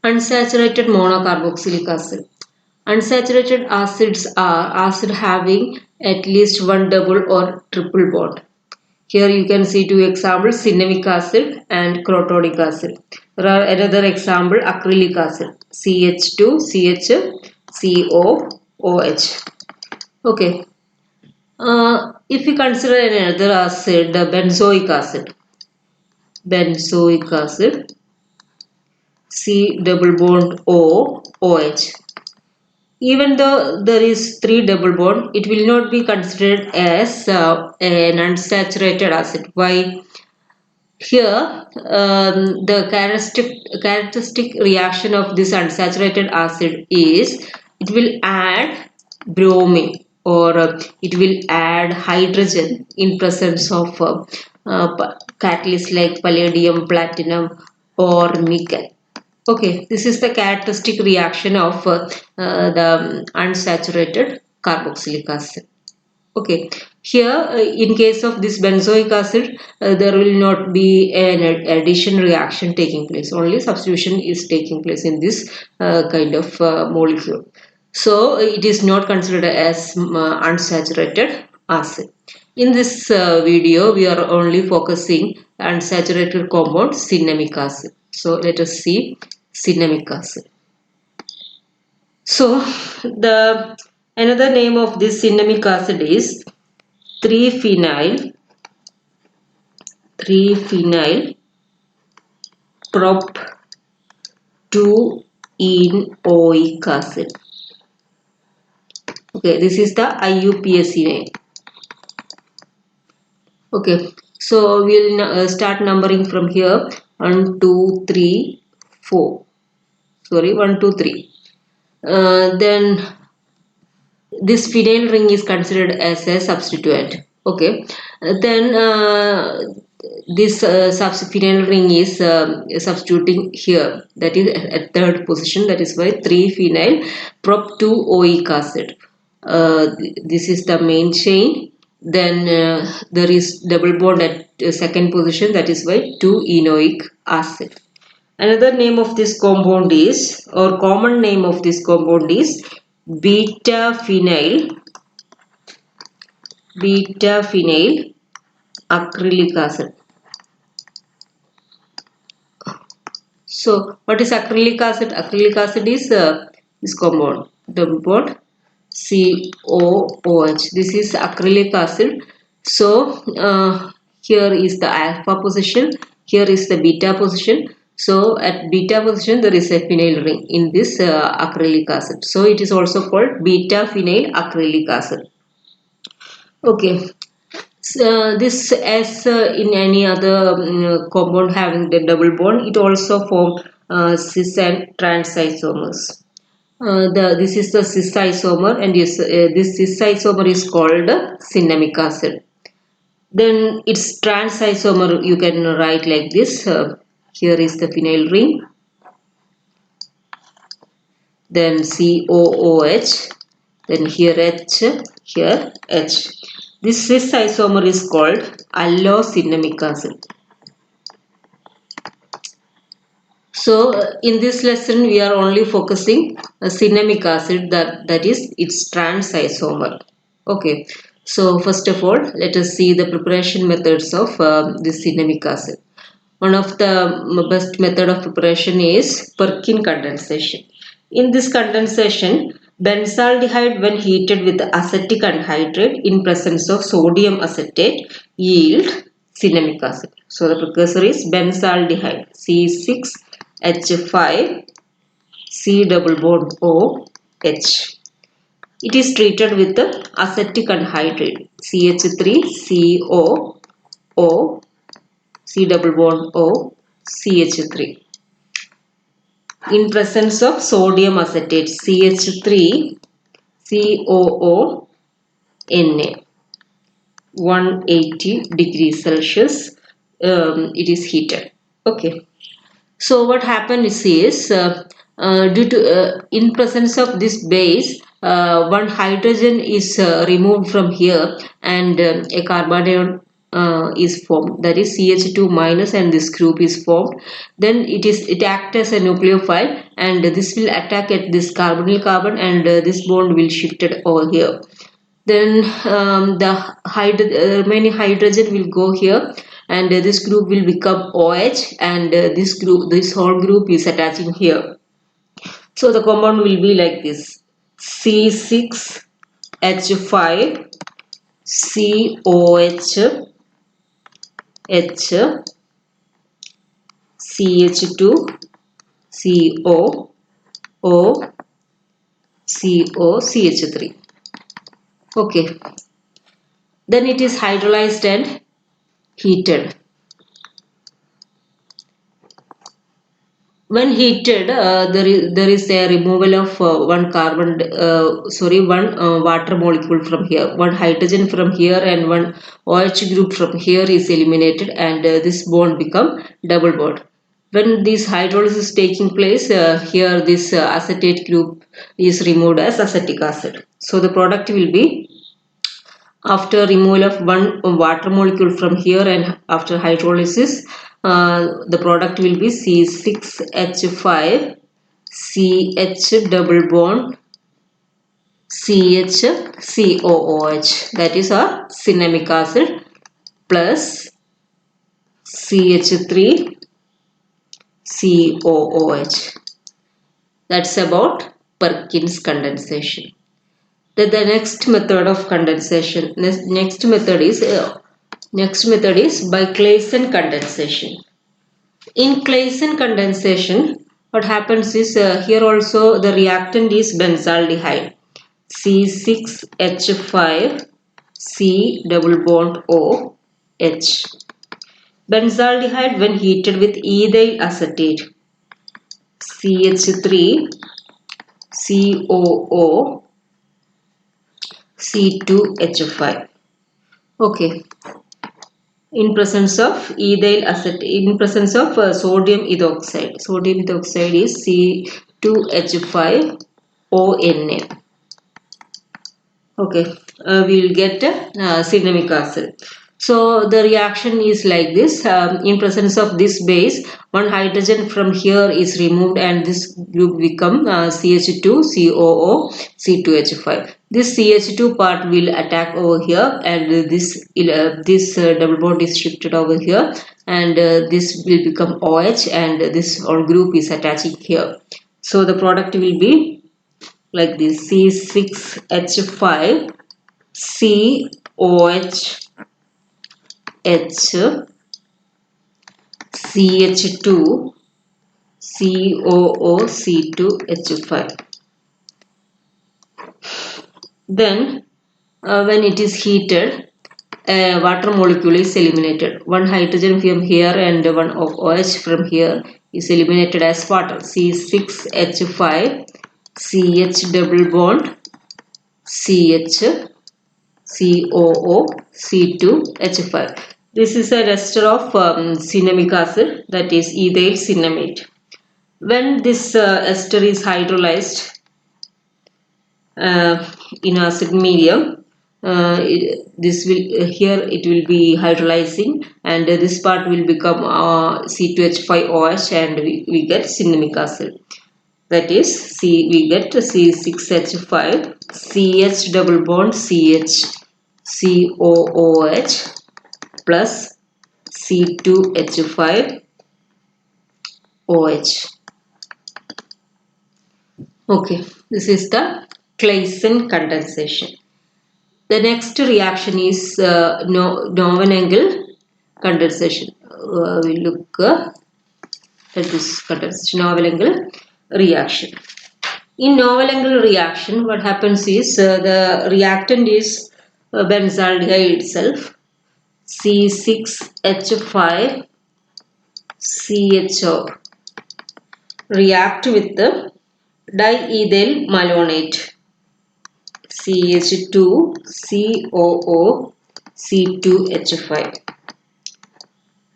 Unsaturated monocarboxylic acid. Unsaturated acids are acid having at least one double or triple bond. Here you can see two examples, cinnamic acid and crotonic acid. There are another example, acrylic acid, CH2, CH, COOH. Okay. If we consider another acid, the benzoic acid. Benzoic acid, C double bond O, OH. Even though there is three double bond, it will not be considered as an unsaturated acid. Why? Here, the characteristic reaction of this unsaturated acid is it will add bromine or it will add hydrogen in presence of catalysts like palladium, platinum, or nickel. Okay, this is the characteristic reaction of the unsaturated carboxylic acid. Okay, here in case of this benzoic acid, there will not be an addition reaction taking place. Only substitution is taking place in this kind of molecule. So it is not considered as unsaturated acid. In this video, we are only focusing unsaturated compound cinnamic acid. So let us see cinnamic acid. So the another name of this cinnamic acid is 3-phenyl prop 2-enoic acid. Okay, this is the IUPAC name. Okay, so we'll start numbering from here. 1, 2, 3, 4. Sorry, 1, 2, 3. Then this phenyl ring is considered as a substituent. Okay, then this phenyl ring is substituting here, that is at third position, that is why 3-phenyl prop 2-oic acid. This is the main chain. Then there is double bond at second position, that is why 2-enoic acid. Another name of this compound is, or common name of this compound is beta-phenyl acrylic acid. So what is acrylic acid? Acrylic acid is this compound, double bond COOH. This is acrylic acid. So here is the alpha position, here is the beta position. So at beta position there is a phenyl ring in this acrylic acid. So it is also called beta-phenyl acrylic acid. Okay. So, this as in any other compound having the double bond, it also forms cis and trans isomers. This is the cis isomer, and yes, this cis isomer is called cinnamic acid. Then its trans isomer you can write like this. Here is the phenyl ring. Then COOH. Then here H. Here H. This cis isomer is called allocinnamic acid. So in this lesson we are only focusing cinnamic acid, that is its trans isomer. Okay. So first of all, let us see the preparation methods of this cinnamic acid. One of the best method of preparation is Perkin condensation. In this condensation, benzaldehyde when heated with acetic anhydride in presence of sodium acetate yield cinnamic acid. So the precursor is benzaldehyde C6H5 C double bond OH. It is treated with the acetic anhydride CH3CO C double bond O CH3 in presence of sodium acetate CH3 COO Na 180 degrees Celsius. It is heated. Okay. So what happens is due to in presence of this base, one hydrogen is removed from here, and a carbanion is formed, that is CH2 minus, and this group is formed. Then it acts as a nucleophile, and this will attack at this carbonyl carbon, and this bond will shifted over here. Then the remaining hydrogen will go here, and this group will become OH, and this whole group is attaching here. So the compound will be like this: C6H5 COH H CH2 CO O CO CH3. Okay. Then it is hydrolyzed and heated. When heated, there is a removal of one water molecule from here, one hydrogen from here, and one OH group from here is eliminated, and this bond become double bond. When this hydrolysis is taking place, here this acetate group is removed as acetic acid. So the product will be, after removal of one water molecule from here and after hydrolysis, the product will be C6H5 CH double bond CHCOOH, that is our cinnamic acid, plus CH3 COOH. That's about Perkins condensation. The next method of condensation, next method is by Claisen condensation. In Claisen condensation, what happens is, here also the reactant is benzaldehyde, C6H5 C double bond OH. Benzaldehyde, when heated with ethyl acetate, CH3 COO C2H5. Okay. In presence of ethyl acetate, in presence of sodium ethoxide. Sodium ethoxide is C2H5ONA. Okay, we will get cinnamic acid. So the reaction is like this. In presence of this base, one hydrogen from here is removed, and this group become CH2 COO C2H5. This CH2 part will attack over here, and this double bond is shifted over here, and this will become OH, and this whole group is attaching here. So the product will be like this: C6H5 COH H CH2 COO C2H5. Then when it is heated, a water molecule is eliminated. One hydrogen from here and one of OH from here is eliminated as water. C6H5 CH double bond CH COO C2H5. This is a ester of cinnamic acid, that is ethyl cinnamate. When this ester is hydrolyzed in acid medium, here it will be hydrolyzing, and this part will become C2H5OH, and we get cinnamic acid. That is, we get C6H5 CH double bond CH COOH plus C2H5 OH. Okay, this is the Claisen condensation. The next reaction is Knoevenagel condensation. We look at this condensation, Knoevenagel reaction. In Knoevenagel reaction, what happens is, the reactant is benzaldehyde itself, C6H5 CHO, react with the diethyl malonate, CH2 COO C2H5,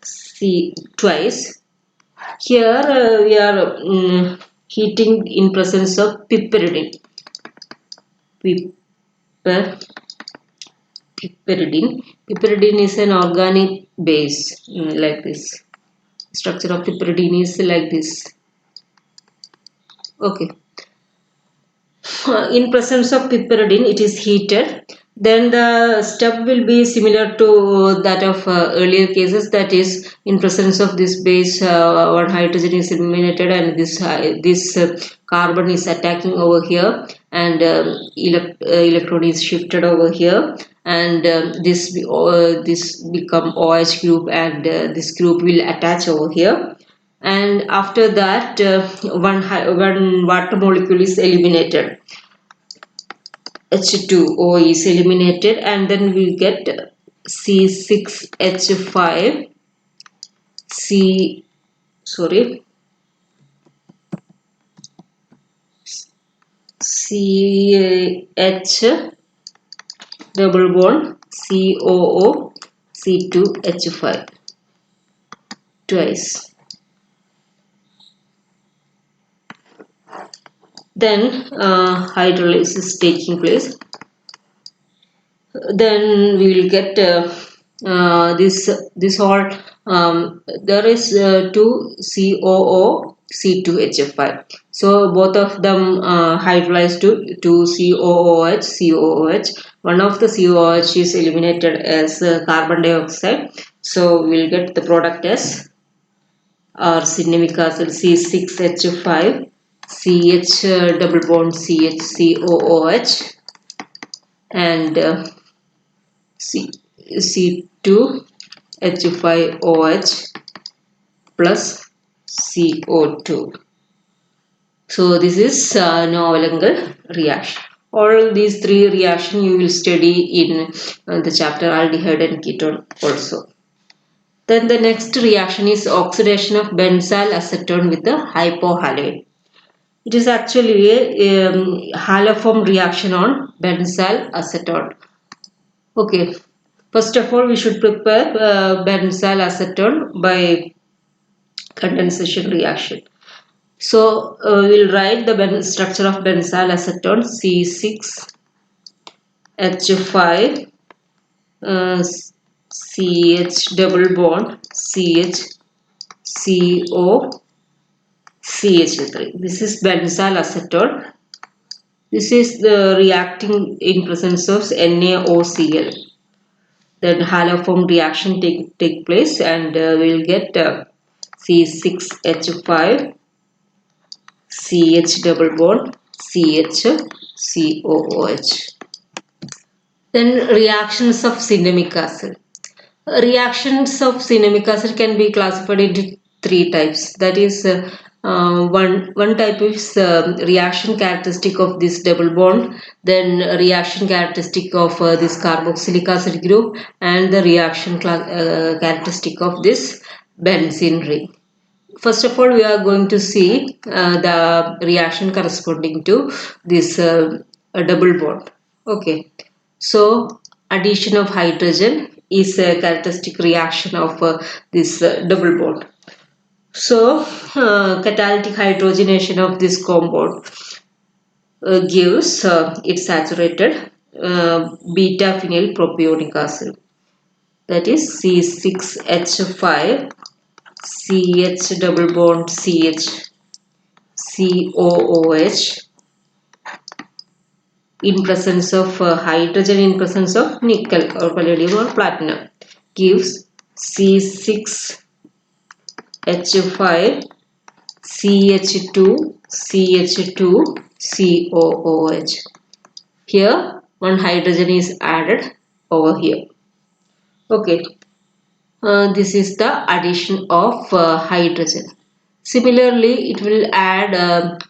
C twice. Here we are heating in presence of piperidine. piperidine. Piperidine is an organic base, like this. Structure of piperidine is like this. Okay. In presence of piperidine, it is heated. Then the step will be similar to that of earlier cases. That is, in presence of this base, one hydrogen is eliminated, and this carbon is attacking over here, and electron is shifted over here, and this become OH group, and this group will attach over here. And after that, one water molecule is eliminated. H2O is eliminated, and then we get C6H5 C sorry CH double bond COO C2H5 twice. Then hydrolysis is taking place. Then we will get this all there is 2 COO C2H5. So both of them hydrolyze to COOH. One of the COOH is eliminated as carbon dioxide. So we will get the product as arsenic acid C6H5 CH double bond CH COOH, and C2H5OH plus CO2. So this is Knoevenagel reaction. All these three reactions you will study in the chapter aldehyde and ketone also. Then the next reaction is oxidation of benzyl acetone with the hypohalide. It is actually a haloform reaction on benzyl acetone. Okay, first of all, we should prepare benzyl acetone by condensation reaction. So we'll write the structure of benzyl acetone C6H5 CH double bond CH CO CH3. This is benzyl acetone. This is the reacting in presence of NaOCl. Then haloform reaction take place, and we'll get C6H5 CH double bond CH COOH. Then reactions of cinnamic acid. Reactions of cinnamic acid can be classified into three types. That is, one type is reaction characteristic of this double bond, then reaction characteristic of this carboxylic acid group, and the reaction characteristic of this benzene ring. First of all, we are going to see the reaction corresponding to this double bond. Okay, so addition of hydrogen is a characteristic reaction of this double bond. So catalytic hydrogenation of this compound gives its saturated beta phenyl propionic acid, that is C6H5 CH double bond CH COOH in presence of hydrogen in presence of nickel or palladium or platinum gives C6H5 CH2 CH2 COOH. Here one hydrogen is added over here. Okay, this is the addition of hydrogen. Similarly, it will add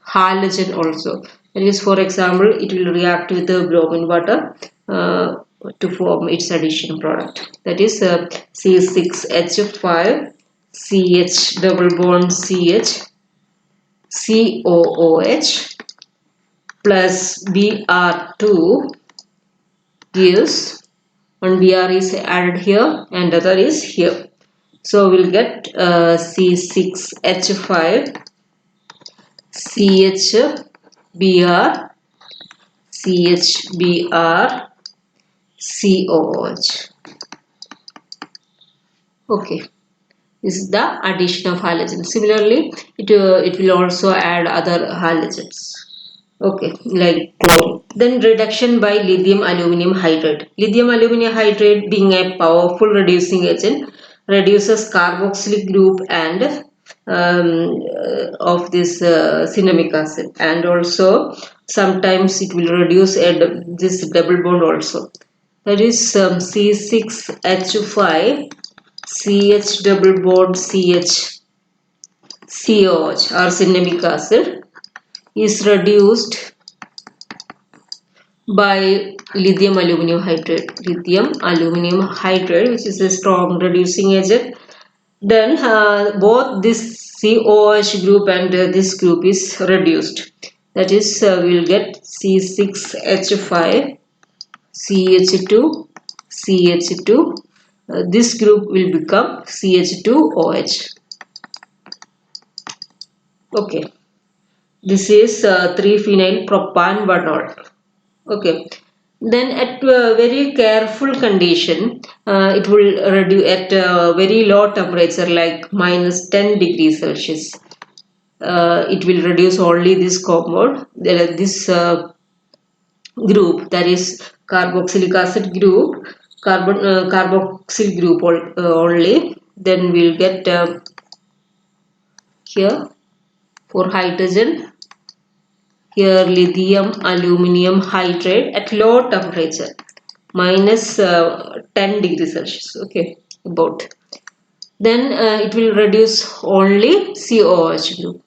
halogen also. That is, for example, it will react with the bromine water to form its addition product. That is C6H5 CH double bond CH COOH plus Br2 gives, one Br is added here and other is here. So we'll get C6H5 CHBr CHBr COOH. Okay, this is the addition of halogens. Similarly, it will also add other halogens. Okay, like chlorine. Then reduction by lithium aluminum hydride. Lithium aluminum hydride, being a powerful reducing agent, reduces carboxylic group and of this cinnamic acid, and also sometimes it will reduce this double bond also. That is C6H5 CH double bond CH COH or cinnamic acid is reduced by lithium aluminum hydride. Lithium aluminum hydride, which is a strong reducing agent. Then both this COH group and this group is reduced. That is, we will get C6H5 CH2 CH2. This group will become CH2OH. Okay, this is 3-phenyl propan one. Okay, then at very careful condition, it will reduce at very low temperature like -10 degrees Celsius. It will reduce only this compound, this group, that is carboxylic acid group, carboxyl group only. Then we'll get here for hydrogen. Here lithium aluminum hydride at low temperature -10 degrees Celsius. Okay, about. Then it will reduce only COH group.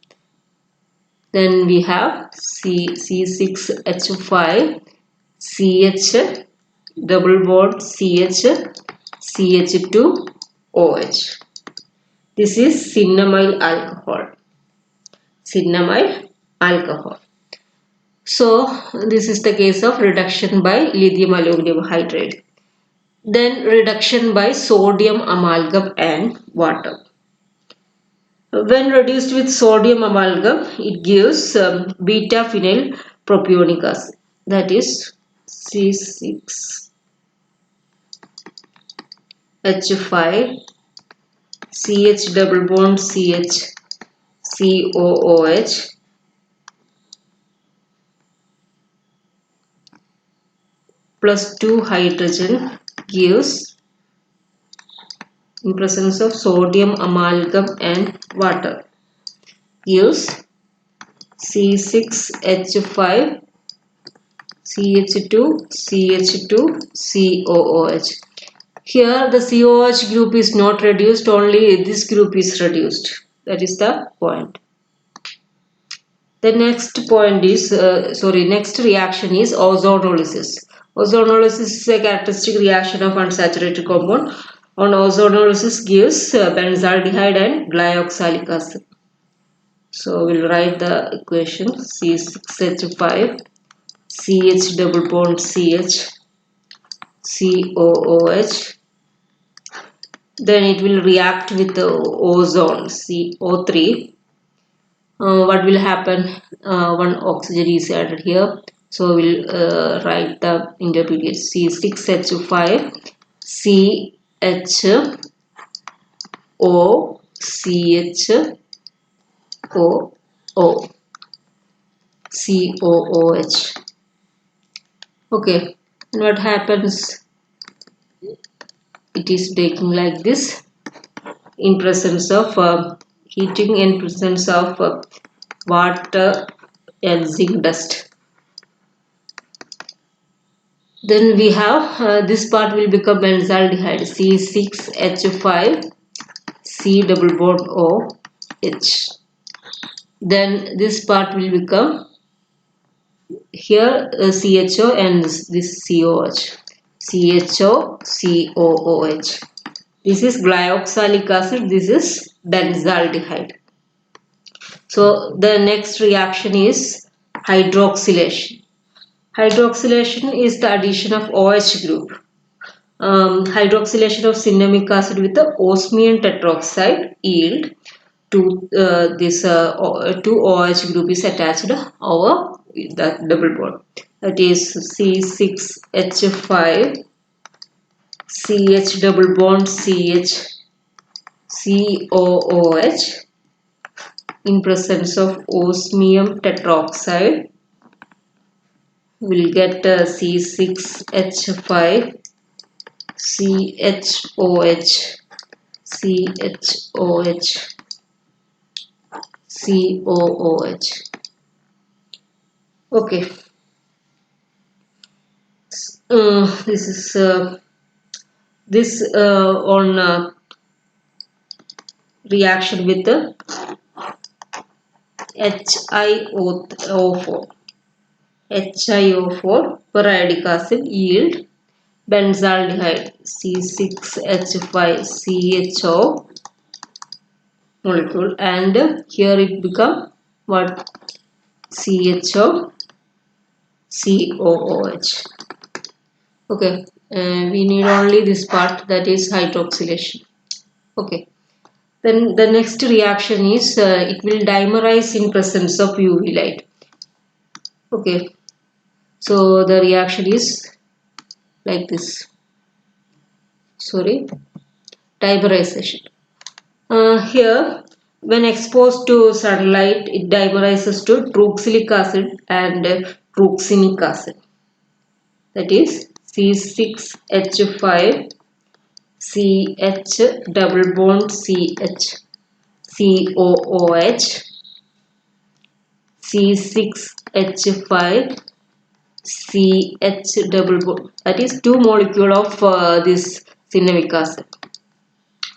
Then we have C6H5 CH double bond CH CH2OH. This is cinnamyl alcohol. Cinnamyl alcohol. So this is the case of reduction by lithium aluminum hydride. Then reduction by sodium amalgam and water. When reduced with sodium amalgam, it gives beta phenyl propionic acid, that is C6H5 CH double bond CH COOH plus 2 hydrogen gives, in presence of sodium amalgam and water, gives C6H5 CH2 CH2 COOH. Here the COH group is not reduced, only this group is reduced. That is the point. The next point is, next reaction is ozonolysis. Ozonolysis is a characteristic reaction of unsaturated compound. On ozonolysis gives benzaldehyde and glyoxylic acid. So we'll write the equation C6H5 CH double bond CH COOH. Then it will react with the ozone CO3. What will happen? One oxygen is added here. So we'll write the intermediate C6H5 CHO CHOO COOH. Okay, and what happens? It is taking like this in presence of heating, in presence of water and zinc dust. Then we have this part will become benzaldehyde C6H5 C double bond OH. Then this part will become here CHO and this COH. CHO COOH. This is glyoxylic acid, this is benzaldehyde. So the next reaction is hydroxylation. Hydroxylation is the addition of OH group. Hydroxylation of cinnamic acid with the osmium tetroxide yield to this 2 OH group is attached over the double bond. That is C6H5 CH double bond CH COOH in presence of osmium tetroxide will get C6H5 CHOH CHOH COOH. Okay, this is on reaction with the HiO4. HiO4 periodic acid yield benzaldehyde C6H5CHO molecule, and here it become what? CHO COOH. Okay, we need only this part, that is hydroxylation. Okay, then the next reaction is it will dimerize in presence of UV light. Okay, so the reaction is like this. Sorry, dimerization. Here, when exposed to sunlight, it dimerizes to truxylic acid and truxinic acid. That is C6H5 CH double bond CH COOH C6H5 CH double bond, that is two molecule of this cinnamic acid.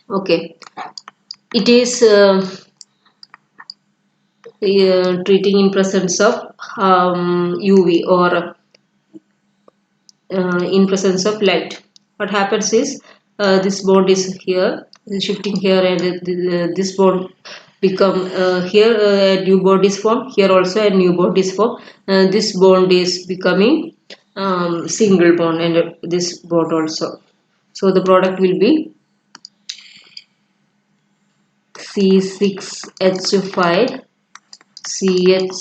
Okay, it is treating in presence of UV or in presence of light. What happens is this bond is here, shifting here, and this bond become here a new bond is formed, here also a new bond is formed. This bond is becoming single bond, and this bond also. So the product will be C6H5 CH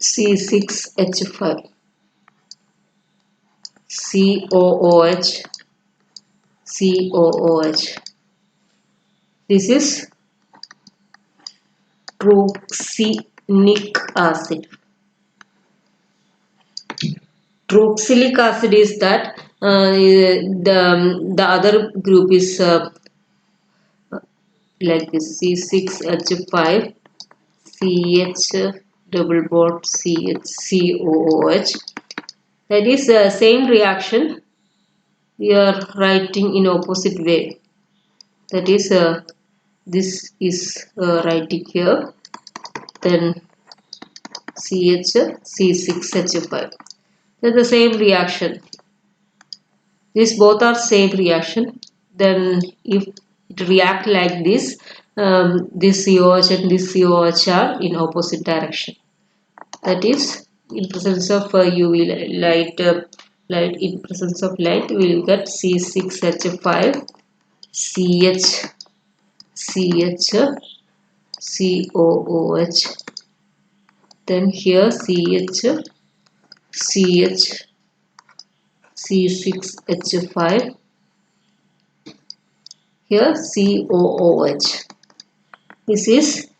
C6H5 COOH COOH. This is truxinic acid. Truxylic acid is that the other group is like this, C6H5 CH double bond CH COOH. That is the same reaction. We are writing in opposite way. That is this is writing here. Then CH C6H5. That's the same reaction. These both are same reaction. Then if it react like this, this COH and this COH are in opposite direction. That is, in presence of UV light, in presence of light, we will get C6H5 CH COOH. Then here CH C6H5. Here COOH. This is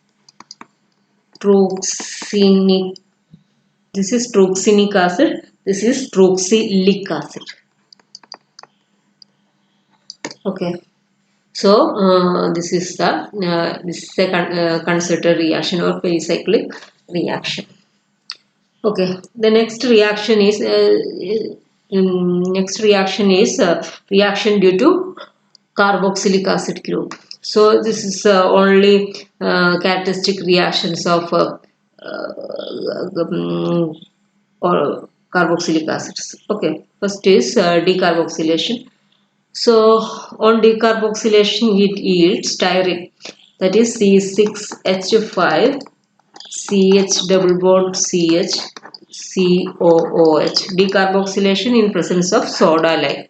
truxinic. This is truxinic acid. This is truxylic acid. Okay. So this is the considered reaction or pericyclic reaction. Okay. The next reaction is reaction due to carboxylic acid group. So this is only characteristic reactions of or carboxylic acids. Okay, first is decarboxylation. So on decarboxylation it yields styrene, that is C6H5 CH double bond CH COOH. Decarboxylation in presence of soda lime.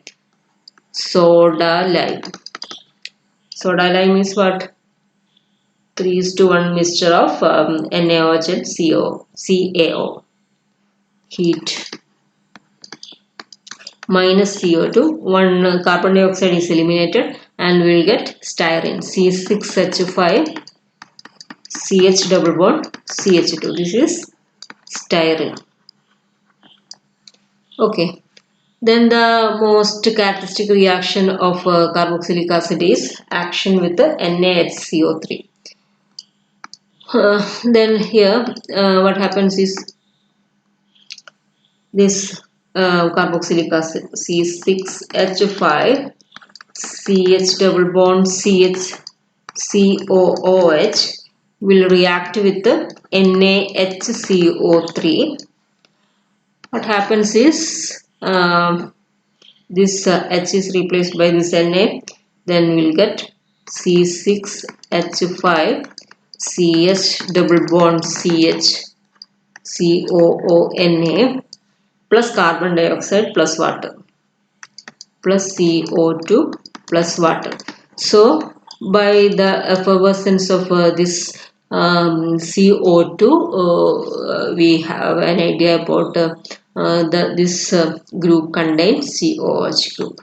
Soda lime. Soda lime is what? 3:1 mixture of NaOH and CaO. heat minus CO2, one carbon dioxide is eliminated and we will get styrene C6H5 CH double bond CH2. This is styrene. Okay. Then the most characteristic reaction of carboxylic acid is action with the NaHCO3. Then here what happens is this carboxylic acid C6H5 CH double bond COOH will react with the NaHCO3. What happens is this H is replaced by this Na, then we'll get C6H5 CH double bond COONA plus carbon dioxide plus water plus CO2 plus water. So by the effervescence of this CO2 we have an idea about this group contains COH group.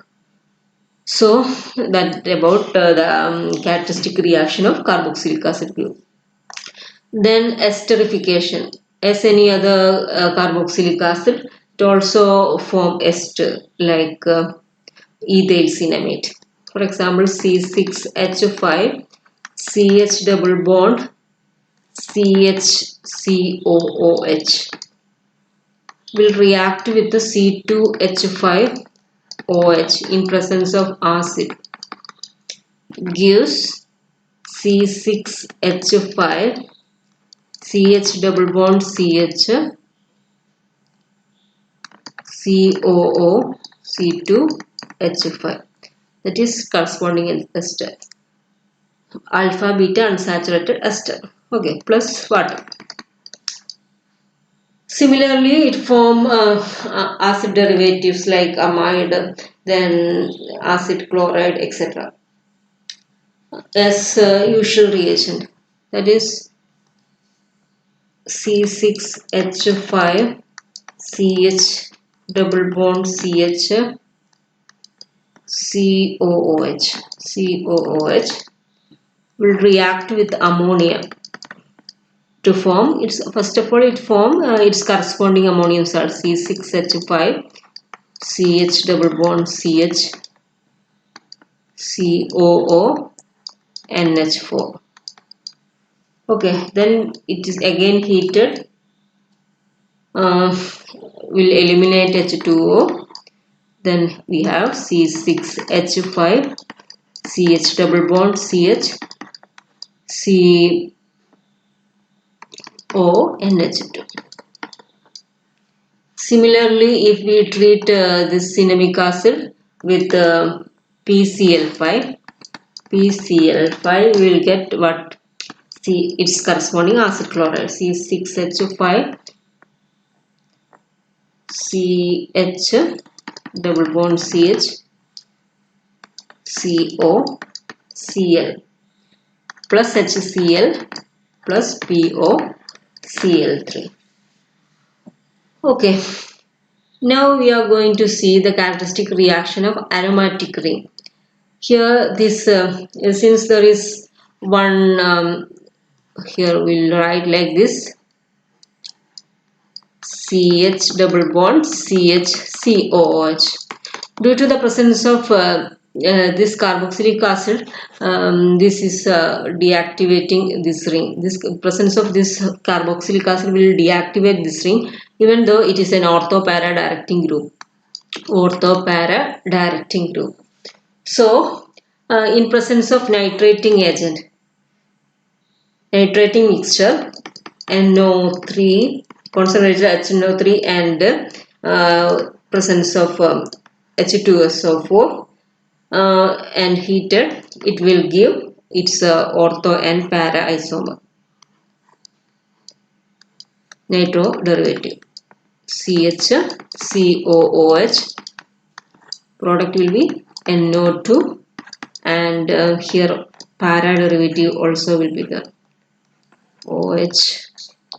So that about the characteristic reaction of carboxylic acid group. Then esterification. As any other carboxylic acid, it also form ester like ethyl cinnamate. For example, C6H5 CH double bond CHCOOH will react with the C2H5OH in presence of acid, gives C6H5 CH double bond CH COO C2H5, that is corresponding ester, alpha beta unsaturated ester, okay, plus water. Similarly, it form acid derivatives like amide, then acid chloride, etc. as usual reagent, that is C6H5 CH double bond CH COOH will react with ammonia to form its, first of all it form its corresponding ammonium salt C6H5 CH double bond CH COO NH4. Okay, then it is again heated, will eliminate H2O. Then we have C6H5 CH double bond CH CONH2. Similarly, if we treat this cinnamic acid with PCl5, we will get what? See, its corresponding acid chloride C6H5 CH double bond CH COCl plus HCl plus POCl3. Okay, now we are going to see the characteristic reaction of aromatic ring. Here this since there is one here we'll write like this CH double bond CH COOH. Due to the presence of this carboxylic acid, this is deactivating this ring. This presence of this carboxylic acid will deactivate this ring, even though it is an ortho-para directing group. Ortho-para directing group. So, in presence of nitrating agent, nitrating mixture, NO3, concentrated HNO3 and presence of H2SO4 and heated, it will give its ortho and para isomer, nitro derivative CHCOOH, product will be NO2 and here para derivative also will be there, OH,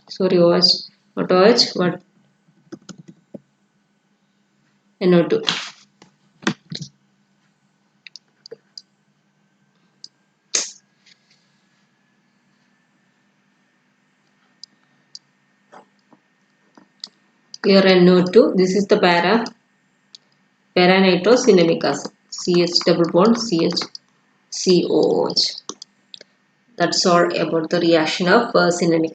sorry OH, not OH, but NO2. Here NO2. This is the para-nitrocinamic acid. CH double bond CH COOH. That's all about the reaction of cinamic